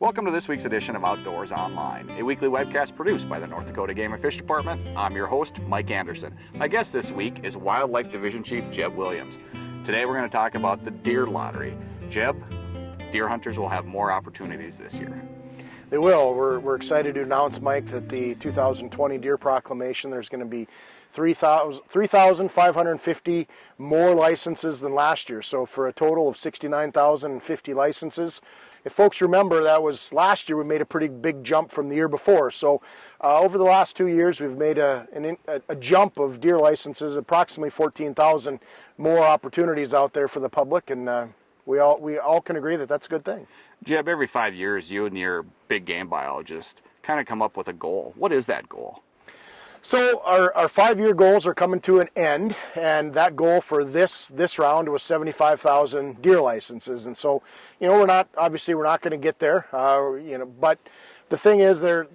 Welcome to this week's edition of Outdoors Online, a weekly webcast produced by the North Dakota Game and Fish Department. I'm your host, Mike Anderson. My guest this week is Wildlife Division Chief Jeb Williams. Today we're going to talk about the deer lottery. Jeb, deer hunters will have more opportunities this year. They will. We're excited to announce, Mike, that the 2020 Deer Proclamation, there's going to be 3,550 more licenses than last year. So for a total of 69,050 licenses. If folks remember, that was last year we made a pretty big jump from the year before. So over the last 2 years, we've made a jump of deer licenses, approximately 14,000 more opportunities out there for the public, and we all can agree that that's a good thing. Jeb, every 5 years, you and your big game biologist kind of come up with a goal. What is that goal? So our 5-year goals are coming to an end, and that goal for this round was 75,000 deer licenses. And so, we're not going to get there, but the thing is they're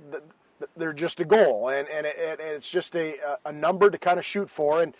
just a goal, and it's just a number to kind of shoot for. And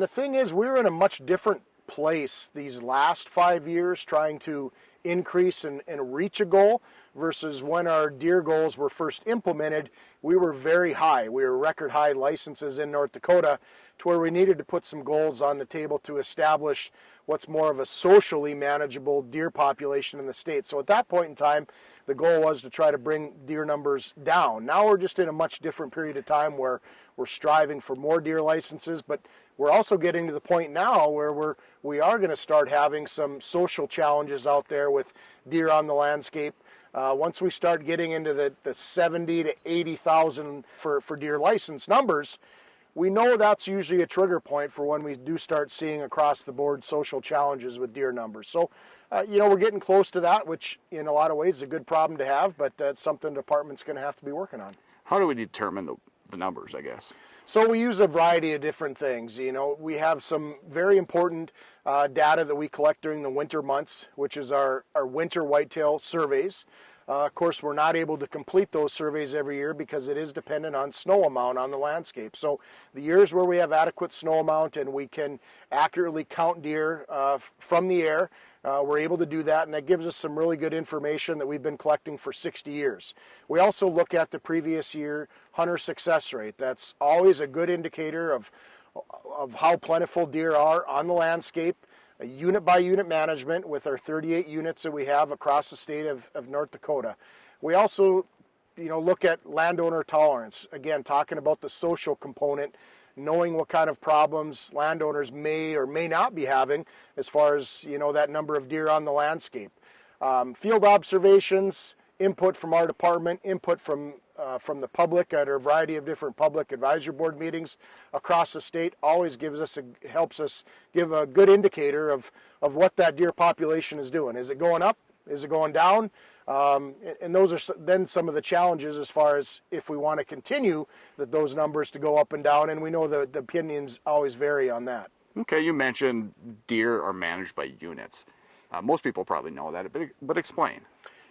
the thing is, we're in a much different place these last 5 years trying to increase and reach a goal versus when our deer goals were first implemented. We were very high. We were record high licenses in North Dakota to where we needed to put some goals on the table to establish what's more of a socially manageable deer population in the state. So at that point in time, the goal was to try to bring deer numbers down. Now we're just in a much different period of time where we're striving for more deer licenses, but we're also getting to the point now where we are going to start having some social challenges out there with deer on the landscape. Once we start getting into the 70 to 80,000 for deer license numbers, we know that's usually a trigger point for when we do start seeing across the board social challenges with deer numbers. So, we're getting close to that, which in a lot of ways is a good problem to have, but that's something the department's going to have to be working on. How do we determine the numbers, I guess? So we use a variety of different things. We have some very important data that we collect during the winter months, which is our winter whitetail surveys. Of course, we're not able to complete those surveys every year because it is dependent on snow amount on the landscape. So the years where we have adequate snow amount and we can accurately count deer from the air, we're able to do that, and that gives us some really good information that we've been collecting for 60 years. We also look at the previous year hunter success rate. That's always a good indicator of how plentiful deer are on the landscape. A unit by unit management with our 38 units that we have across the state of North Dakota. We also, look at landowner tolerance. Again, talking about the social component, knowing what kind of problems landowners may or may not be having as far as, that number of deer on the landscape. Field observations, input from our department, input from the public at a variety of different public advisory board meetings across the state always helps us give a good indicator of what that deer population is doing. Is it going up? Is it going down? And those are then some of the challenges as far as if we want to continue those numbers to go up and down, and we know the opinions always vary on that. Okay, you mentioned deer are managed by units. Most people probably know that, but explain.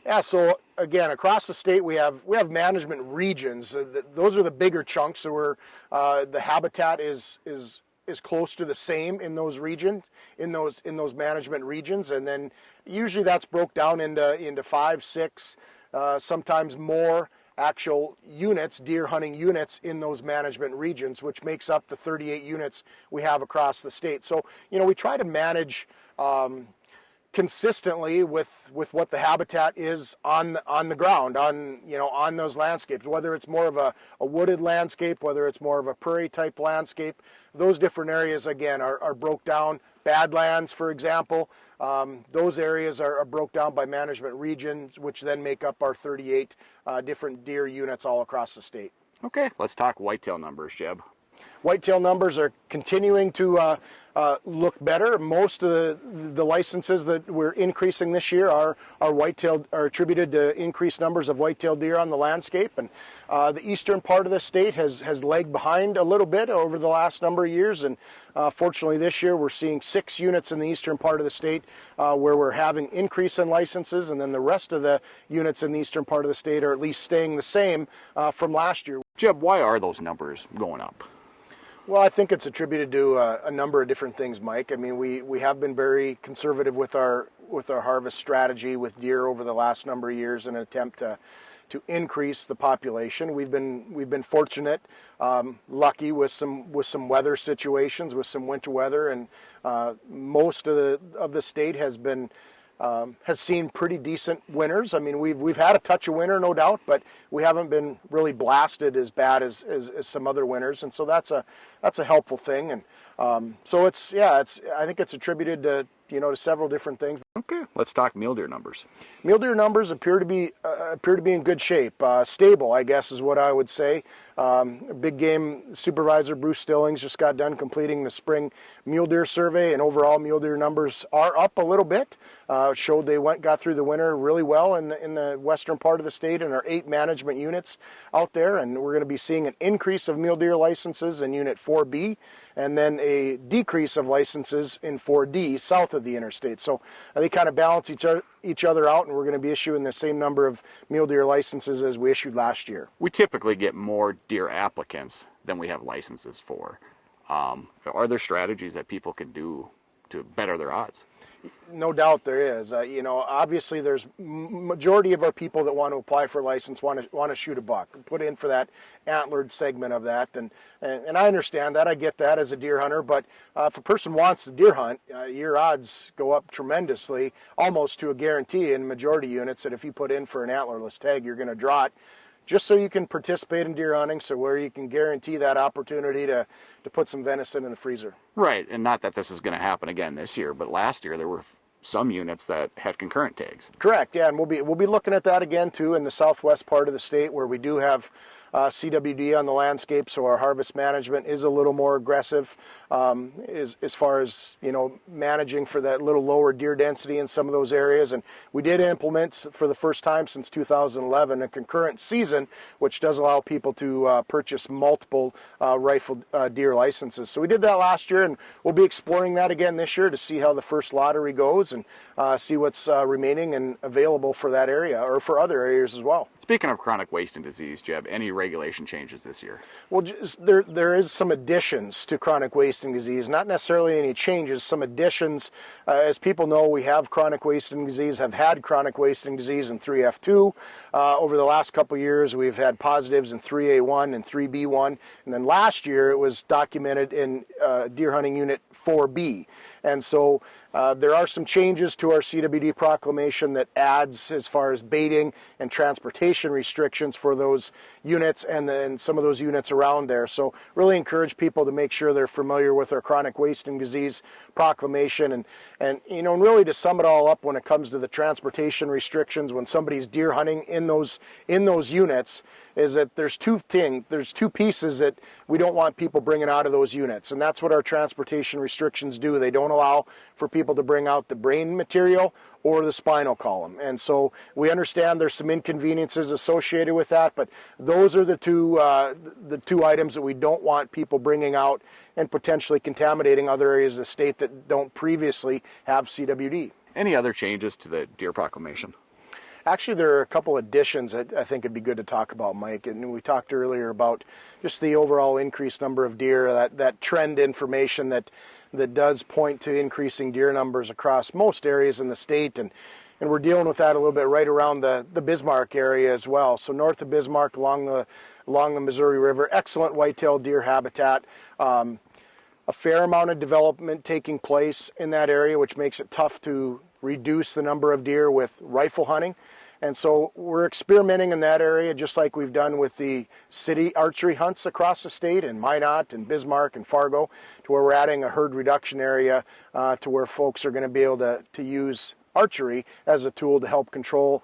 Yeah, so again, across the state we have management regions. Those are the bigger chunks where the habitat is close to the same in those management regions, and then usually that's broke down into 5, 6, sometimes more actual units, deer hunting units in those management regions, which makes up the 38 units we have across the state. So we try to manage consistently with what the habitat is on the ground, on those landscapes, whether it's more of a wooded landscape, whether it's more of a prairie type landscape. Those different areas again are broke down. Badlands, for example, those areas are broke down by management regions, which then make up our 38 different deer units all across the state. Okay, let's talk whitetail numbers, Jeb. Whitetail numbers are continuing to look better. Most of the licenses that we're increasing this year are attributed to increased numbers of whitetail deer on the landscape. And the eastern part of the state has lagged behind a little bit over the last number of years. And fortunately this year we're seeing 6 units in the eastern part of the state where we're having increase in licenses, and then the rest of the units in the eastern part of the state are at least staying the same from last year. Jeb, why are those numbers going up? Well, I think it's attributed to a number of different things, Mike. I mean, we have been very conservative with our harvest strategy with deer over the last number of years in an attempt to increase the population. We've been fortunate, lucky with some weather situations, with some winter weather, and most of the state has seen pretty decent winters. I mean, we've had a touch of winter, no doubt, but we haven't been really blasted as bad as some other winters, and so that's a helpful thing. And so I think it's attributed to to several different things. Okay, let's talk mule deer numbers. Mule deer numbers appear to be in good shape, stable, I guess is what I would say. Big game supervisor Bruce Stillings just got done completing the spring mule deer survey, and overall mule deer numbers are up a little bit. Showed they got through the winter really well in the western part of the state, and our 8 management units out there, and we're going to be seeing an increase of mule deer licenses in Unit 4B, and then a decrease of licenses in 4D south of the interstate. So they kind of balance each other out, and we're going to be issuing the same number of mule deer licenses as we issued last year. We typically get more deer applicants than we have licenses for. Are there strategies that people can do to better their odds? No doubt there is. Obviously there's majority of our people that want to apply for a license want to shoot a buck, put in for that antlered segment of that, and I understand that. I get that as a deer hunter, but if a person wants to deer hunt, your odds go up tremendously, almost to a guarantee in majority units, that if you put in for an antlerless tag, you're going to draw it, just so you can participate in deer hunting, so where you can guarantee that opportunity to put some venison in the freezer. Right, and not that this is going to happen again this year, but last year there were some units that had concurrent tags. Correct, yeah, and we'll be looking at that again too in the southwest part of the state, where we do have CWD on the landscape, so our harvest management is a little more aggressive as far as managing for that little lower deer density in some of those areas. And we did implement for the first time since 2011 a concurrent season, which does allow people to purchase multiple rifle deer licenses. So we did that last year, and we'll be exploring that again this year to see how the first lottery goes and see what's remaining and available for that area or for other areas as well. Speaking of chronic wasting disease, Jeb, any regulation changes this year? Well, there is some additions to chronic wasting disease, not necessarily any changes, some additions. As people know, we have chronic wasting disease, have had chronic wasting disease in 3F2. Over the last couple of years, we've had positives in 3A1 and 3B1. And then last year, it was documented in deer hunting unit 4B. And so there are some changes to our CWD proclamation that adds as far as baiting and transportation restrictions for those units and then some of those units around there. So really encourage people to make sure they're familiar with our chronic wasting disease proclamation. And really to sum it all up, when it comes to the transportation restrictions, when somebody's deer hunting in those units, is that there's two pieces that we don't want people bringing out of those units, and that's what our transportation restrictions do. They don't allow for people to bring out the brain material or the spinal column, and so we understand there's some inconveniences associated with that, but those are the two items that we don't want people bringing out and potentially contaminating other areas of the state that don't previously have CWD. Any other changes to the deer proclamation? Actually, there are a couple additions that I think it'd be good to talk about, Mike. And we talked earlier about just the overall increased number of deer, that trend information that does point to increasing deer numbers across most areas in the state. And we're dealing with that a little bit right around the Bismarck area as well. So north of Bismarck, along the Missouri River, excellent whitetail deer habitat. A fair amount of development taking place in that area, which makes it tough to reduce the number of deer with rifle hunting. And so we're experimenting in that area, just like we've done with the city archery hunts across the state in Minot and Bismarck and Fargo, to where we're adding a herd reduction area to where folks are going to be able to use archery as a tool to help control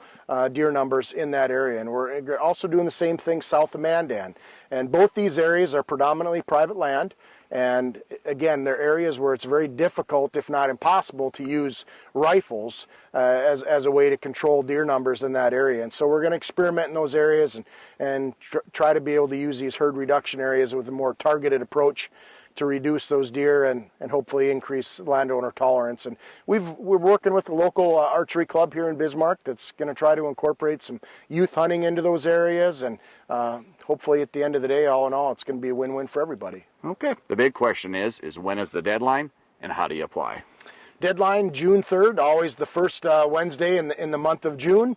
deer numbers in that area. And we're also doing the same thing south of Mandan. And both these areas are predominantly private land. And again, they're areas where it's very difficult, if not impossible, to use rifles as a way to control deer numbers in that area. And so we're going to experiment in those areas and try to be able to use these herd reduction areas with a more targeted approach to reduce those deer and hopefully increase landowner tolerance. And we're working with the local archery club here in Bismarck that's going to try to incorporate some youth hunting into those areas, and hopefully at the end of the day, all in all, it's going to be a win-win for everybody. Okay. The big question is when is the deadline and how do you apply? Deadline June 3rd, always the first Wednesday in the month of June.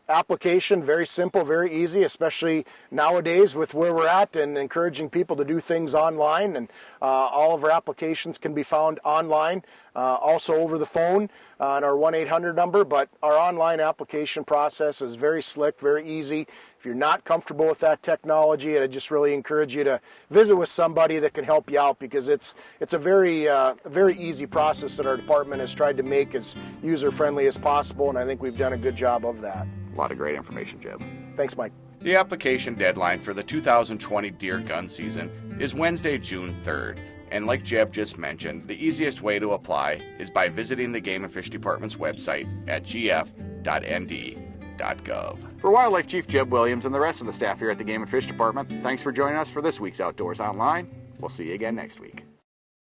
Application, very simple, very easy, especially nowadays with where we're at and encouraging people to do things online. And all of our applications can be found online, also over the phone on our 1-800 number. But our online application process is very slick, very easy. If you're not comfortable with that technology, I just really encourage you to visit with somebody that can help you out, because it's a very easy process that our department has tried to make as user-friendly as possible, and I think we've done a good job of that. A lot of great information, Jeb. Thanks, Mike. The application deadline for the 2020 deer gun season is Wednesday, June 3rd. And like Jeb just mentioned, the easiest way to apply is by visiting the Game and Fish Department's website at gf.nd.gov. For Wildlife Chief Jeb Williams and the rest of the staff here at the Game and Fish Department, thanks for joining us for this week's Outdoors Online. We'll see you again next week.